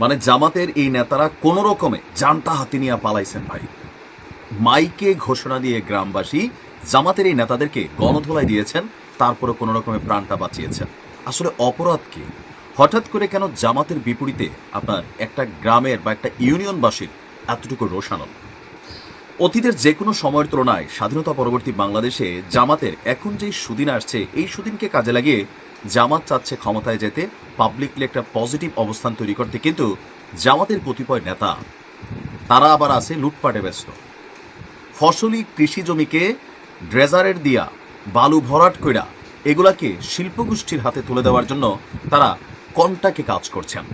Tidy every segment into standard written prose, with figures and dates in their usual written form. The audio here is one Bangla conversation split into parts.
মানে জামাতের এই নেতারা কোনো রকমে জানটা হাতে নিয়ে পালাইছেন ভাই। মাইকে ঘোষণা দিয়ে গ্রামবাসী জামাতের এই নেতাদেরকে গণধোলাই দিয়েছেন, তারপরে কোনো রকমে প্রাণটা বাঁচিয়েছেন। আসলে অপরাধ কি? হঠাৎ করে কেন জামাতের বিপরীতে আপনার একটা গ্রামের বা একটা ইউনিয়নবাসীর এতটুকু রোষানল? অতীতের যে কোনো সময়ের তুলনায় স্বাধীনতা পরবর্তী বাংলাদেশে জামাতের এখন যেই সুদিন আসছে, এই সুদিনকে কাজে লাগিয়ে জামাত চাচ্ছে ক্ষমতায় যেতে, পাবলিকলি একটা পজিটিভ অবস্থান তৈরি করতে। কিন্তু জামাতের কতিপয় নেতা তারা আবার আছে লুটপাটে ব্যস্ত। ফসলি কৃষি জমিকে ড্রেজারের দিয়া বালু ভরাট কইরা এগুলাকে শিল্পগোষ্ঠীর হাতে তুলে দেওয়ার জন্য তারা কন্টাকে কাজ করছেন।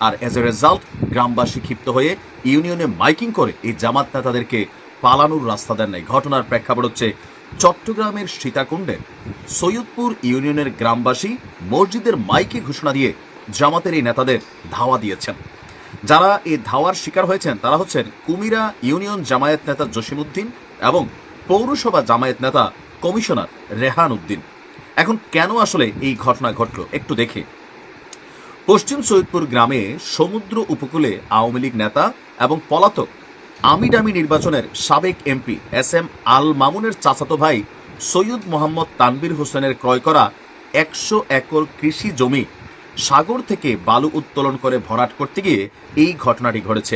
আর এজ এ রেজাল্ট গ্রামবাসী ক্ষিপ্ত হয়ে ইউনিয়নে মাইকিং করে এই জামাত নেতাদেরকে পালানোর রাস্তা দেন নাই। ঘটনার প্রেক্ষাপট হচ্ছে চট্টগ্রামের সীতাকুণ্ডের সৈয়দপুর ইউনিয়নের গ্রামবাসী মসজিদের মাইকে ঘোষণা দিয়ে জামাতের এই নেতাদের ধাওয়া দিয়েছেন। যারা এই ধাওয়ার শিকার হয়েছেন তারা হচ্ছেন কুমিরা ইউনিয়ন জামায়াত নেতা জসিমউদ্দিন এবং পৌরসভা জামায়াত নেতা কমিশনার রেহান উদ্দিন। এখন কেন আসলে এই ঘটনা ঘটল একটু দেখে। পশ্চিম সৈয়দপুর গ্রামে সমুদ্র উপকূলে আওয়ামী লীগ নেতা এবং পলাতক আমিডামি নির্বাচনের সাবেক এমপি এস এম আল মামুনের চাচাতো ভাই সৈয়দ মোহাম্মদ তানবির হোসেনের ক্রয় করা ১০০ একর কৃষি জমি সাগর থেকে বালু উত্তোলন করে ভরাট করতে গিয়ে এই ঘটনাটি ঘটেছে।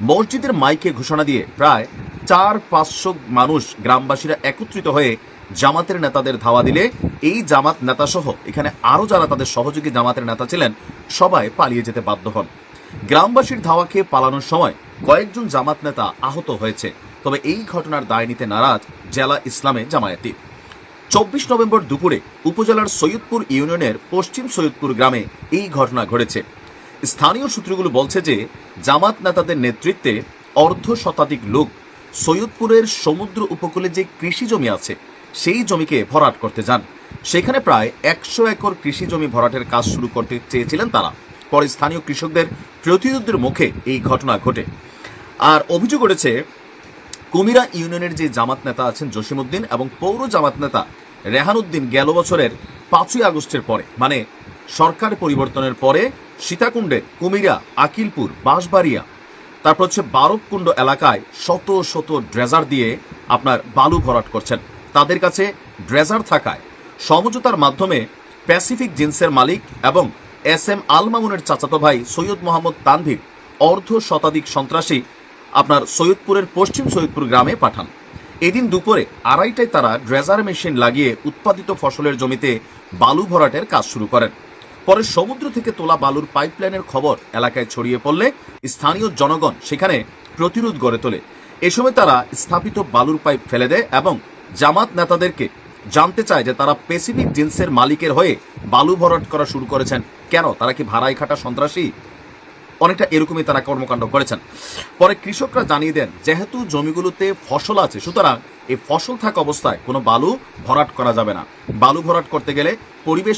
মসজিদের মাইকে ঘোষণা দিয়ে প্রায় ৪-৫০০ মানুষ গ্রামবাসীরা একত্রিত হয়ে জামাতের নেতাদের ধাওয়া দিলে এই জামাত নেতাসহ এখানে আরও যারা তাদের সহযোগী জামাতের নেতা ছিলেন সবাই পালিয়ে যেতে বাধ্য হন। গ্রামবাসীর ধাওয়া খেয়ে পালানোর সময় কয়েকজন জামাত নেতা আহত হয়েছে। তবে এই ঘটনার দায় নিতে নারাজ জেলা ইসলামে জামায়াতি। ২৪ নভেম্বর দুপুরে উপজেলার সৈয়দপুর ইউনিয়নের পশ্চিম সৈয়দপুর গ্রামে এই ঘটনা ঘটেছে। স্থানীয় সূত্রগুলো বলছে যে জামাত নেতাদের নেতৃত্বে অর্ধ শতাধিক লোক সৈয়দপুরের সমুদ্র উপকূলে যে কৃষি জমি আছে সেই জমিকে ভরাট করতে যান। সেখানে প্রায় ১০০ একর কৃষি জমি ভরাটের কাজ শুরু করতে চেয়েছিলেন তারা। পরে স্থানীয় কৃষকদের প্রতিরোধের মুখে এই ঘটনা ঘটে। আর অভিযোগ উঠেছে কুমিরা ইউনিয়নের যে জামাত নেতা আছেন জসিমউদ্দিন এবং পৌর জামাত নেতা রেহান উদ্দিন গেল বছরের ৫ই আগস্টের পরে, মানে সরকার পরিবর্তনের পরে সীতাকুণ্ডে কুমিরা, আকিলপুর, বাঁশবাড়িয়া, তারপর হচ্ছে বারবকুণ্ড এলাকায় শত শত ড্রেজার দিয়ে আপনার বালু ভরাট করছেন। তাদের কাছে ড্রেজার থাকায় সমঝোতার মাধ্যমে প্যাসিফিক জিন্সের মালিক এবং এস এম আল মামুনের চাচাতো ভাই সৈয়দ মোহাম্মদ তানভীর অর্ধ শতাধিক সন্ত্রাসী আপনার সৈয়দপুরের পশ্চিম সৈয়দপুর গ্রামে পাঠান। এদিন দুপুরে ২:৩০টায় তারা ড্রেজার মেশিন লাগিয়ে উৎপাদিত ফসলের জমিতে বালু ভরাটের কাজ শুরু করেন। পরে সমুদ্র থেকে তোলা বালুর পাইপলাইনের খবর এলাকায় ছড়িয়ে পড়লে স্থানীয় জনগণ সেখানে প্রতিরোধ গড়ে তোলে। এ সময় তারা স্থাপিত বালুর পাইপ ফেলে দেয় এবং জামাত নেতাদেরকে জানতে চায় যে তারা প্যাসিফিক জিন্সের মালিকের হয়ে বালু ভরাট করা শুরু করেছেন কেন, তারা কি ভাড়ায় খাটা সন্ত্রাসী? অনেকটা এরকমই তারা কর্মকাণ্ড করেছেন। পরে কৃষকরা জানিয়ে দেন যেহেতু জমিগুলোতে ফসল আছে সুতরাং এই ফসল থাকা অবস্থায় কোনো বালু ভরাট করা যাবে না। বালু ভরাট করতে গেলে পরিবেশ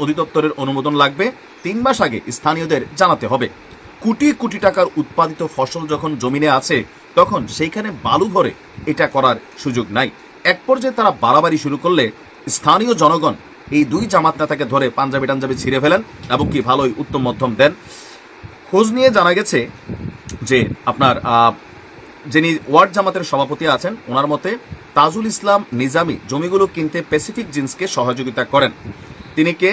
অধিদপ্তরের অনুমোদন লাগবে। ৩ মাস আগে স্থানীয়দের জানাতে হবে। কোটি কোটি টাকার উৎপাদিত ফসল যখন জমিনে আছে তখন সেইখানে বালু ভরে এটা করার সুযোগ নাই। এক পর্যায়ে তারা বাড়াবাড়ি শুরু করলে স্থানীয় জনগণ এই দুই জামাত নেতাকে ধরে পাঞ্জাবি টাঞ্জাবি ছিঁড়ে ফেলেন এবং কি ভালোই উত্তম মধ্যম দেন। খোঁজ নিয়ে জানা গেছে যে আপনার যিনি ওয়ার্ড জামাতের সভাপতি আছেন ওনার মতে তাজুল ইসলাম নিজামী জমিগুলো কিনতে প্যাসিফিক জিন্সকে সহযোগিতা করেন। তিনি কে?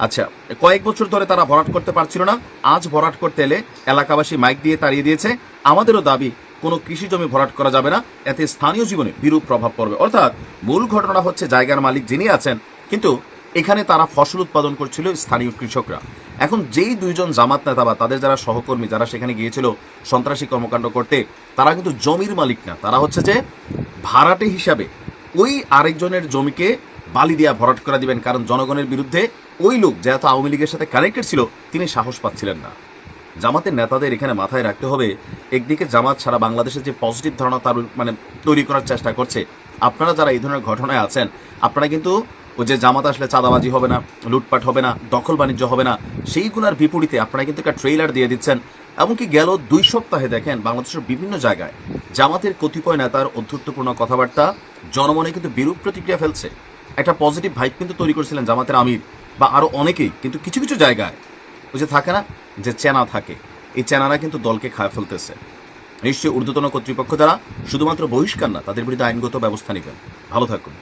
আচ্ছা, কয়েক বছর ধরে তারা ভরাট করতে পারছিল না, আজ ভরাট করতে এলে এলাকাবাসী মাইক দিয়ে তাড়িয়ে দিয়েছে। আমাদেরও দাবি কোনো কৃষি জমি ভরাট করা যাবে না, এতে স্থানীয় জীবনে বিরূপ প্রভাব পড়বে। অর্থাৎ মূল ঘটনা হচ্ছে জায়গার মালিক যিনি আছেন কিন্তু এখানে তারা ফসল উৎপাদন করছিল স্থানীয় কৃষকরা। এখন যেই দুইজন জামাত নেতা বা তাদের যারা সহকর্মী যারা সেখানে গিয়েছিল সন্ত্রাসী কর্মকাণ্ড করতে, তারা কিন্তু জমির মালিক না, তারা হচ্ছে যে ভাড়াটে হিসাবে ওই আরেকজনের জমিকে বালি দিয়া ভরাট করে দিবেন। কারণ জনগণের বিরুদ্ধে ওই লোক যেহেতু আওয়ামী লীগের সাথে কানেক্টেড ছিল তিনি সাহস পাচ্ছিলেন না। জামাতের নেতাদের এখানে মাথায় রাখতে হবে, একদিকে জামাত সারা বাংলাদেশের যে পজিটিভ ধারণা তার মানে তৈরি করার চেষ্টা করছে। আপনারা যারা এই ধরনের ঘটনায় আছেন আপনারা কিন্তু ওই যে জামাত আসলে চাঁদাবাজি হবে না, লুটপাট হবে না, দখল বাণিজ্য হবে না, সেইগুলোর বিপরীতে আপনারা কিন্তু একটা ট্রেইলার দিয়ে দিচ্ছেন। এমনকি গেল ২ সপ্তাহে দেখেন বাংলাদেশের বিভিন্ন জায়গায় জামাতের কতিপয় নেতার অধ্যত্বপূর্ণ কথাবার্তা জনমনে কিন্তু বিরূপ প্রতিক্রিয়া ফেলছে। একটা পজিটিভ ভাইব কিন্তু তৈরি করেছিলেন জামাতের আমির বা আরও অনেকেই, কিন্তু কিছু কিছু জায়গায় ওই যে থাকে না যে চেনা থাকে এই চেনারা কিন্তু দলকে খায় ফেলতেছে। নিশ্চয়ই ঊর্ধ্বতন কর্তৃপক্ষ যারা শুধুমাত্র বহিষ্কার না, তাদের বিরুদ্ধে আইনগত ব্যবস্থা নেবেন। ভালো থাকুন।